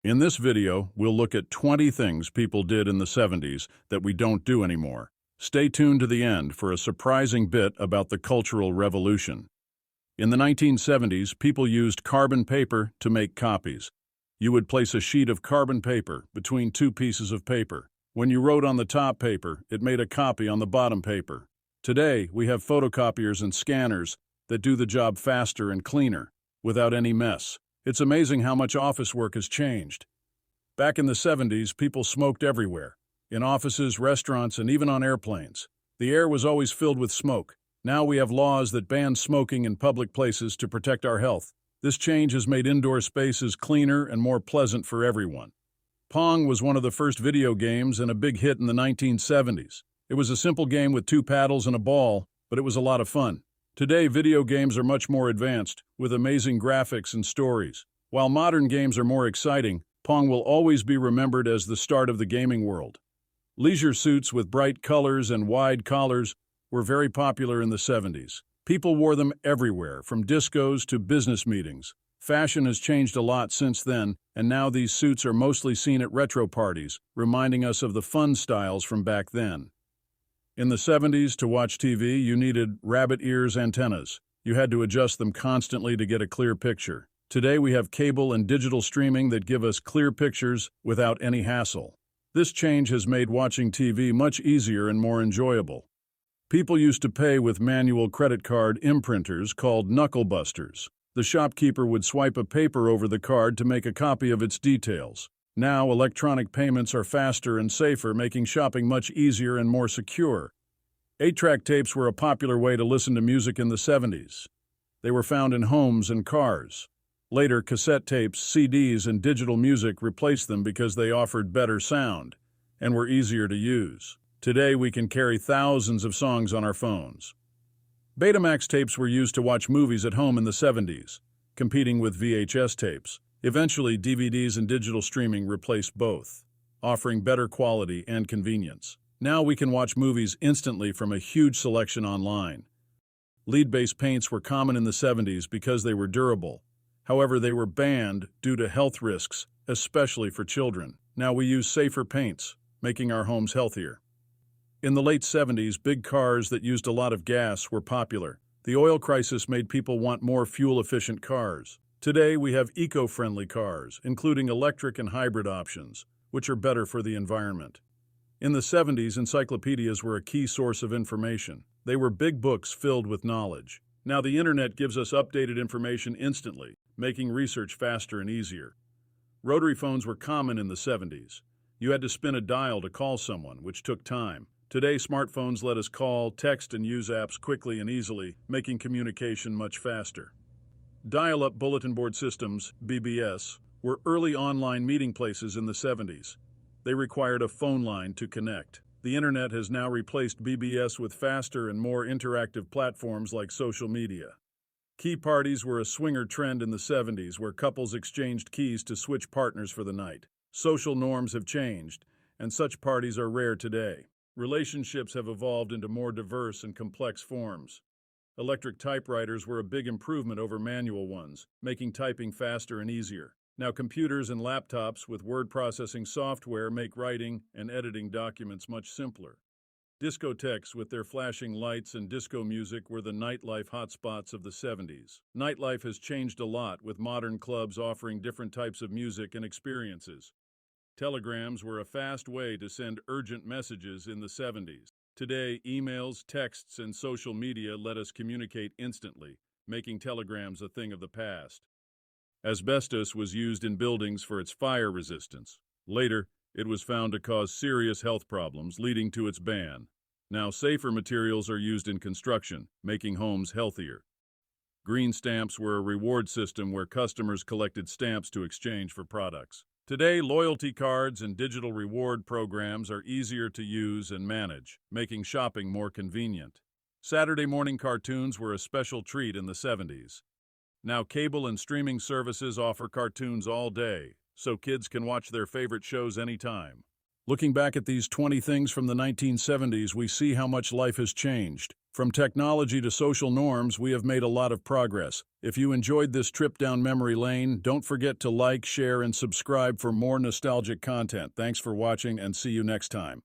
In this video, we'll look at 20 things people did in the 70s that we don't do anymore. Stay tuned to the end for a surprising bit about the Cultural Revolution. In the 1970s, people used carbon paper to make copies. You would place a sheet of carbon paper between two pieces of paper. When you wrote on the top paper, it made a copy on the bottom paper. Today, we have photocopiers and scanners that do the job faster and cleaner, without any mess. It's amazing how much office work has changed. Back in the 70s, people smoked everywhere, in offices, restaurants, and even on airplanes. The air was always filled with smoke. Now we have laws that ban smoking in public places to protect our health. This change has made indoor spaces cleaner and more pleasant for everyone. Pong was one of the first video games and a big hit in the 1970s. It was a simple game with two paddles and a ball, but it was a lot of fun. Today, video games are much more advanced, with amazing graphics and stories. While modern games are more exciting, Pong will always be remembered as the start of the gaming world. Leisure suits with bright colors and wide collars were very popular in the 70s. People wore them everywhere, from discos to business meetings. Fashion has changed a lot since then, and now these suits are mostly seen at retro parties, reminding us of the fun styles from back then. In the 70s, to watch TV, you needed rabbit ears antennas. You had to adjust them constantly to get a clear picture. Today, we have cable and digital streaming that give us clear pictures without any hassle. This change has made watching TV much easier and more enjoyable. People used to pay with manual credit card imprinters called knuckle busters. The shopkeeper would swipe a paper over the card to make a copy of its details. Now, electronic payments are faster and safer, making shopping much easier and more secure. 8-track tapes were a popular way to listen to music in the 70s. They were found in homes and cars. Later, cassette tapes, CDs, and digital music replaced them because they offered better sound and were easier to use. Today, we can carry thousands of songs on our phones. Betamax tapes were used to watch movies at home in the 70s, competing with VHS tapes. Eventually, DVDs and digital streaming replaced both, offering better quality and convenience. Now we can watch movies instantly from a huge selection online. Lead-based paints were common in the 70s because they were durable. However, they were banned due to health risks, especially for children. Now we use safer paints, making our homes healthier. In the late 70s, big cars that used a lot of gas were popular. The oil crisis made people want more fuel-efficient cars. Today, we have eco-friendly cars, including electric and hybrid options, which are better for the environment. In the 70s, encyclopedias were a key source of information. They were big books filled with knowledge. Now the internet gives us updated information instantly, making research faster and easier. Rotary phones were common in the 70s. You had to spin a dial to call someone, which took time. Today, smartphones let us call, text, and use apps quickly and easily, making communication much faster. Dial-up bulletin board systems, BBS, were early online meeting places in the 70s. They required a phone line to connect. The internet has now replaced BBS with faster and more interactive platforms like social media. Key parties were a swinger trend in the 70s where couples exchanged keys to switch partners for the night. Social norms have changed, and such parties are rare today. Relationships have evolved into more diverse and complex forms. Electric typewriters were a big improvement over manual ones, making typing faster and easier. Now computers and laptops with word processing software make writing and editing documents much simpler. Discotheques with their flashing lights and disco music were the nightlife hotspots of the 70s. Nightlife has changed a lot, with modern clubs offering different types of music and experiences. Telegrams were a fast way to send urgent messages in the 70s. Today, emails, texts, and social media let us communicate instantly, making telegrams a thing of the past. Asbestos was used in buildings for its fire resistance. Later, it was found to cause serious health problems, leading to its ban. Now, safer materials are used in construction, making homes healthier. Green stamps were a reward system where customers collected stamps to exchange for products. Today, loyalty cards and digital reward programs are easier to use and manage, making shopping more convenient. Saturday morning cartoons were a special treat in the 70s. Now cable and streaming services offer cartoons all day, so kids can watch their favorite shows anytime. Looking back at these 20 things from the 1970s, we see how much life has changed. From technology to social norms, we have made a lot of progress. If you enjoyed this trip down memory lane, don't forget to like, share, and subscribe for more nostalgic content. Thanks for watching, and see you next time.